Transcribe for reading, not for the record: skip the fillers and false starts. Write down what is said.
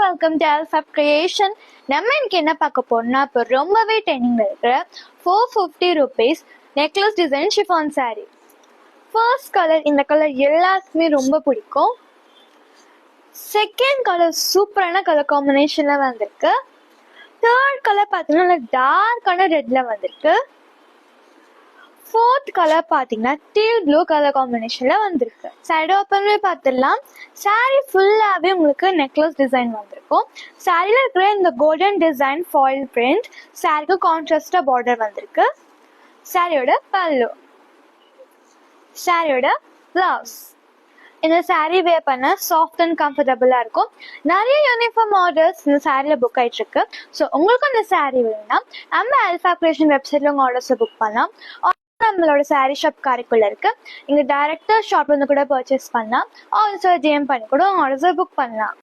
Welcome to அல்ஃபப் creation. நம்ம இன்னைக்கு என்ன பார்க்க போறோம்னா, இப்போ ரொம்பவே ட்ரெண்டிங்ல இருக்கிற 450 rupees necklace design chiffon saree. First colour, இந்த கலர் எல்லாருக்குமே ரொம்ப பிடிக்கும். செகண்ட் கலர் சூப்பரான கலர் காம்பினேஷன்ல வந்திருக்கு. தேர்ட் கலர் பார்த்தீங்கன்னா டார்க்கான ரெட்ல வந்திருக்கு. ஃபோர்த் கலர் பார்த்தீங்கன்னா டீல் ப்ளூ கலர் காம்பினேஷன்ல வந்திருக்கு. சைடு ஓப்பன்ல பார்த்துடலாம். சாரீ ஃபுல்லாகவே உங்களுக்கு நெக்லஸ் டிசைன் வந்திருக்கும். சாரியில் இருக்கிற இந்த கோல்டன் டிசைன் ஃபாயில் பிரிண்ட் சாரிக்கு கான்ட்ராஸ்டா பார்டர் வந்திருக்கு. சாரியோட பல்லு, சாரியோட பிளவுஸ். இந்த சாரீ வேர் பண்ண சாஃப்ட் அண்ட் கம்ஃபர்டபுளாக இருக்கும். நிறைய யூனிஃபார்ம் ஆர்டர்ஸ் இந்த சாரியில் புக் ஆகிட்டு இருக்கு. ஸோ உங்களுக்கு இந்த சாரீ வேணும்னா நம்ம அல்ஃபப் கிரியேஷன் வெப்சைட்ல உங்கள் ஆர்டர்ஸை புக் பண்ணலாம். நம்மளோட சாரீ ஷாப் காரைக்குள்ள இருக்கு. இங்க டைரக்டா ஷாப் வந்து கூட பர்ச்சேஸ் பண்ணலாம். ஆல்சோ ஜிஎம் பண்ணி கூட உங்க ஆர்டர்ஸை புக் பண்ணலாம்.